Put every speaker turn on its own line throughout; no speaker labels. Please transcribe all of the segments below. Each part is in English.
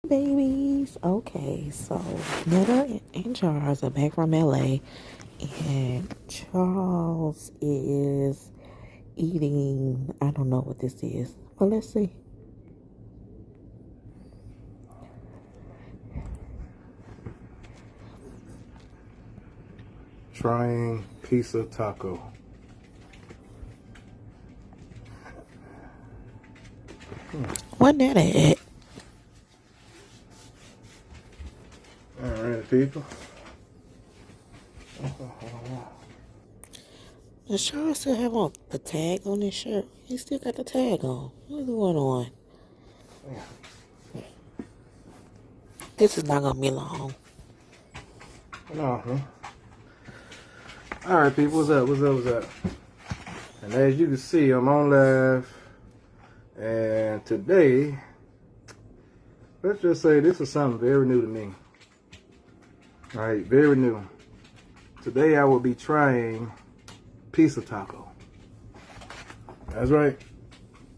Babies. Okay, so Netta and Charles are back from LA, and Charles is eating. I don't know what this is, but let's see.
Trying pizza taco.
What Netta at?
Alright, people.
Does Charles still have on the tag on his shirt? He still got the tag on. What's going on? This is not gonna be long.
No, huh? Alright, people, what's up? What's up? And as you can see, I'm on live. And today, let's just say this is something very new to me. Alright, very new. Today I will be trying pizza taco. That's right,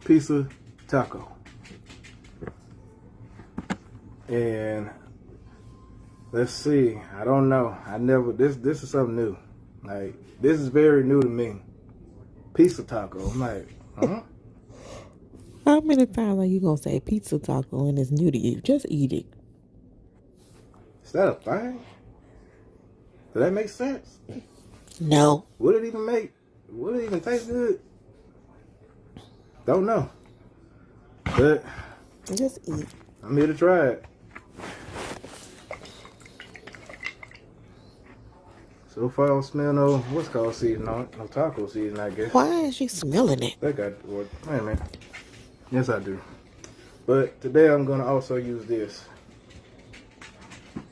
pizza taco. And let's see, I don't know. This is something new. Like, this is very new to me. Pizza taco. I'm like, huh?
How many times are you gonna say pizza taco and it's new to you? Just eat it.
Is that a thing? Does that make sense?
No.
Would it even taste good? Don't know. But
Just eat.
I'm here to try it. So far I don't smell no, what's called season on it? No taco season, I guess.
Why is she smelling it?
That got, wait a minute. Yes, I do. But today I'm gonna also use this.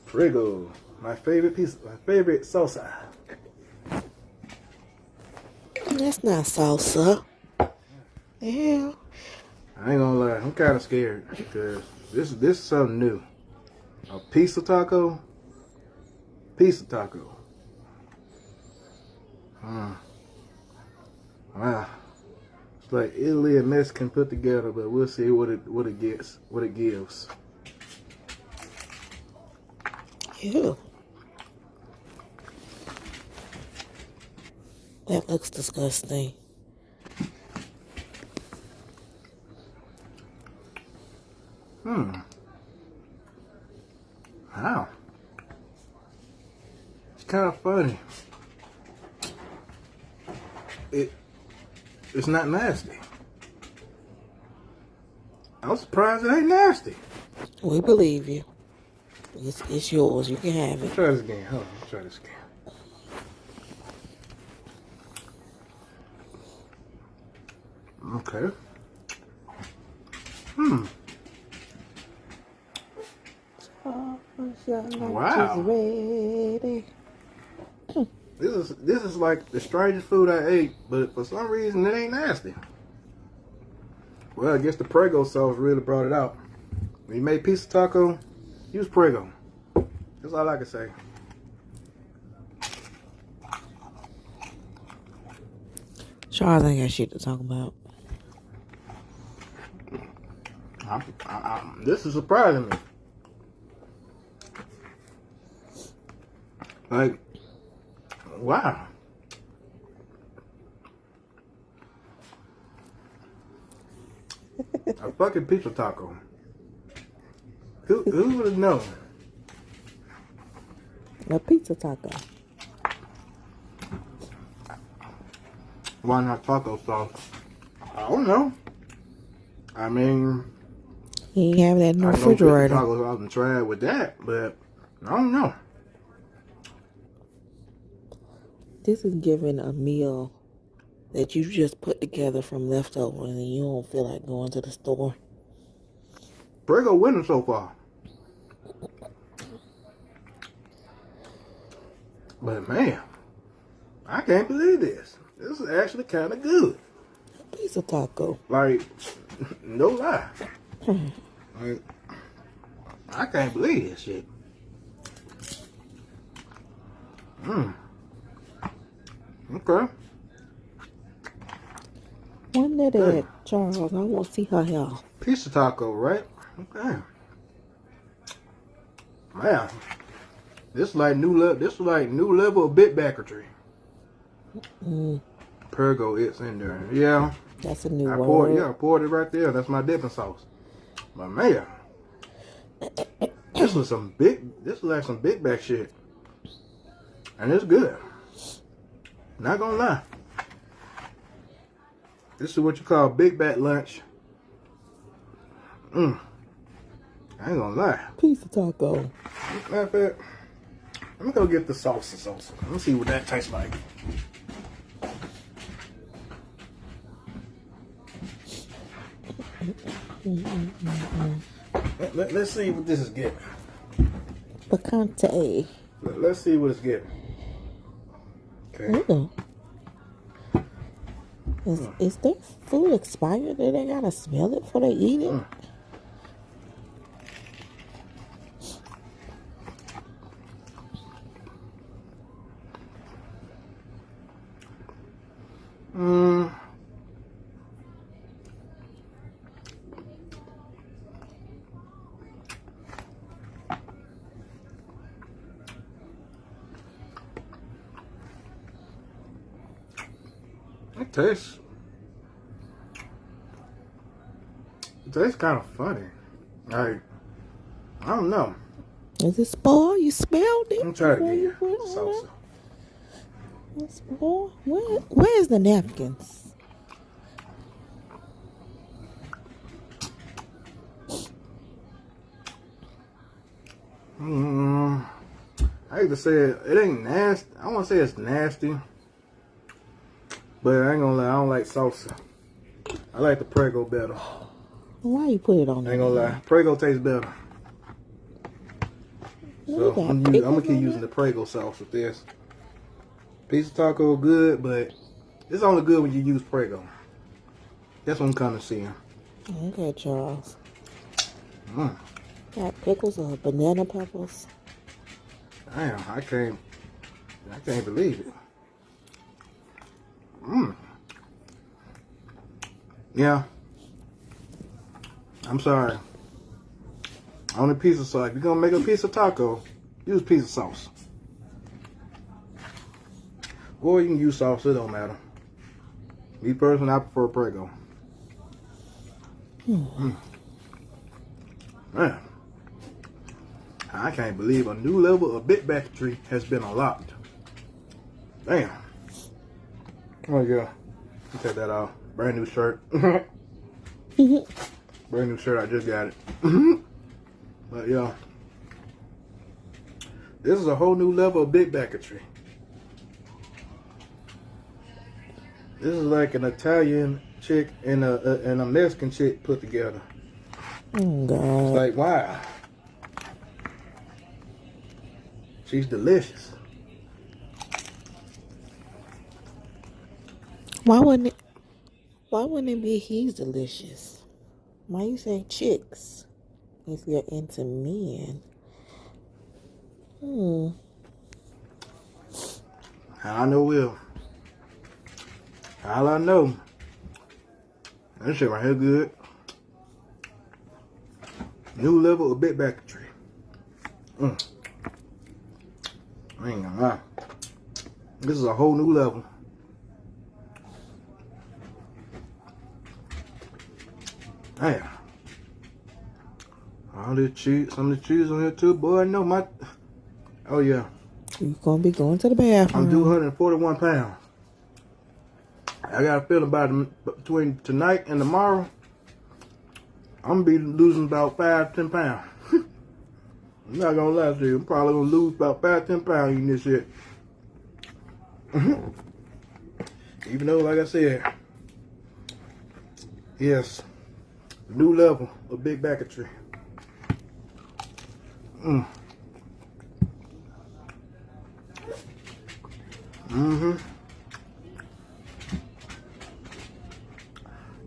Prego. My favorite salsa.
That's not salsa. Yeah.
I ain't gonna lie, I'm kind of scared because this is something new. A pizza taco. Pizza taco. Wow. It's like Italy and Mexican put together, but we'll see what it gives.
Ew. That looks disgusting.
Wow. It's kind of funny. It's not nasty. I'm surprised it ain't nasty.
We believe you. It's yours. You can have
Let's
it.
try this again. Hold on, let's try this again. Okay. Wow.
Ready.
This is like the strangest food I ate, but for some reason it ain't nasty. Well, I guess the Prego sauce really brought it out. When you make pizza taco, use Prego. That's all I can say.
Charles ain't got shit to talk about.
This is surprising me. Like, wow. A fucking pizza taco. Who would have known?
A pizza taco.
Why not taco sauce? I don't know. I mean,
He ain't have that in the
I know pizza
refrigerator.
taco sauce and try it with that, but I don't know.
This is giving a meal that you just put together from leftovers and you don't feel like going to the store.
Prego winning so far. But man, I can't believe this. This is actually kind of good.
Pizza taco.
Like, no lie. Like, I can't believe this shit. Okay.
One that Charles, I want to see her hair.
Pizza taco, right? Okay. Man, this is like new level. This is like new level of bit backetry. Pergo, it's in there. Yeah,
That's a new
I
word.
poured. Yeah, I poured it right there. That's my dipping sauce. But man, this was some big. This is like some big back shit, and it's good. Not gonna lie. This is what you call big back lunch. I ain't gonna lie.
Piece of taco.
Matter of fact, let me go get the salsa. Let me see what that tastes like. Let's see what this is getting.
Picante.
Let's see what it's getting. Okay.
Ooh. Is their food expired? Do they gotta smell it before they eat it?
It tastes kind of funny. Like, I don't know.
Is it spoiled? You smelled it?
I'm trying to get you salsa.
It's spoiled? Where's the napkins?
I hate to say it. It ain't nasty. I won't say it's nasty. But I ain't gonna lie. I don't like salsa. I like the Prego better.
Why you put it on
I ain't gonna lie. Prego tastes better. So I'm gonna keep using the Prego sauce with this. Pizza taco good, but it's only good when you use Prego. That's what I'm kind of seeing.
Okay, Charles. Got pickles or banana peppers?
Damn, I can't believe it. Yeah. I'm sorry. On a pizza sauce. If you're gonna make a pizza taco, use pizza sauce. Or you can use sauce, it don't matter. Me personally, I prefer Prego. Man. I can't believe a new level of bit backetry has been unlocked. Damn. Oh yeah. Take that off. Brand new shirt. Brand new shirt, I just got it. But yeah. This is a whole new level of bit backetry. This is like an Italian chick and a Mexican chick put together.
Oh God.
It's like, wow. She's delicious.
Why wouldn't it be he's delicious? Why you say chicks if you're into men?
How I know will. All I know. That shit right here good. New level of bit backetry. I ain't gonna lie. This is a whole new level. Damn. All this cheese, some of the cheese on here too, boy. I know my. Oh yeah.
You gonna be going to the bathroom?
I'm 241 pounds. I got a feeling between tonight and tomorrow, I'm gonna be losing about 5-10 pounds. I'm not gonna lie to you. I'm probably gonna lose about 5-10 pounds eating this shit. Even though, like I said, yes, new level of big backetry.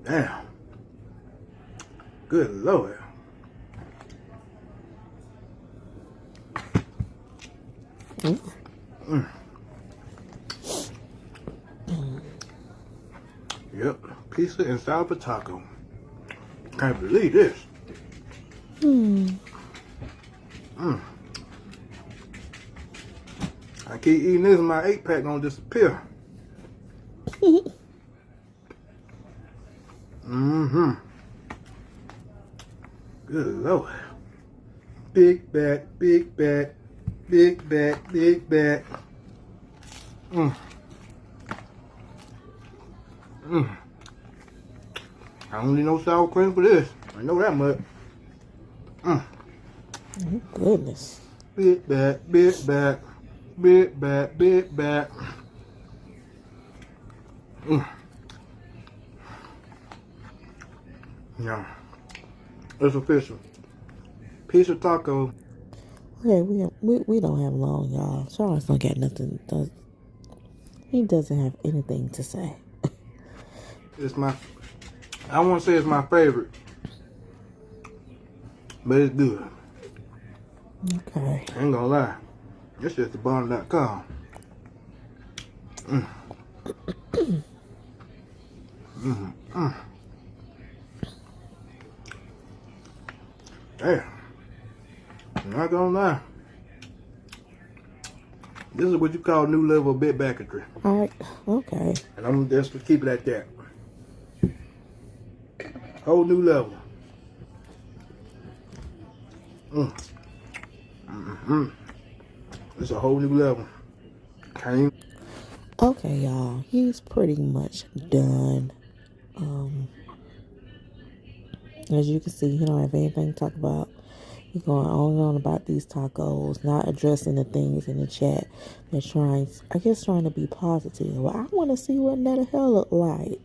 Damn. Good Lord. Yep, pizza and salsa taco. Can't believe this. keep eating this and my 8-pack gonna disappear. Mm-hmm. Good Lord. Big back, big back, big back, big back. I don't need no sour cream for this. I know that much.
Oh, goodness.
Big back, big back, big back, big back. Yeah, it's official. Piece of taco.
Okay, we don't have long, y'all. Charles don't got nothing. He doesn't have anything to say.
It's my, I won't say it's my favorite, but it's good.
Okay.
I ain't gonna lie. It's just the bun.com. Damn. I'm not gonna lie. This is what you call new level of bit backetry.
Alright, okay.
And I'm just to keep it at that. Whole new level. It's a whole new level. Can't even.
Okay, y'all. He's pretty much done. As you can see, he don't have anything to talk about. He's going on and on about these tacos, not addressing the things in the chat. They're trying to be positive. Well, I want to see what Netta hell look like.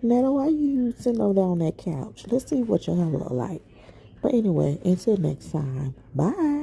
Netta, why you sitting over there on that couch? Let's see what your hell look like. But anyway, until next time. Bye.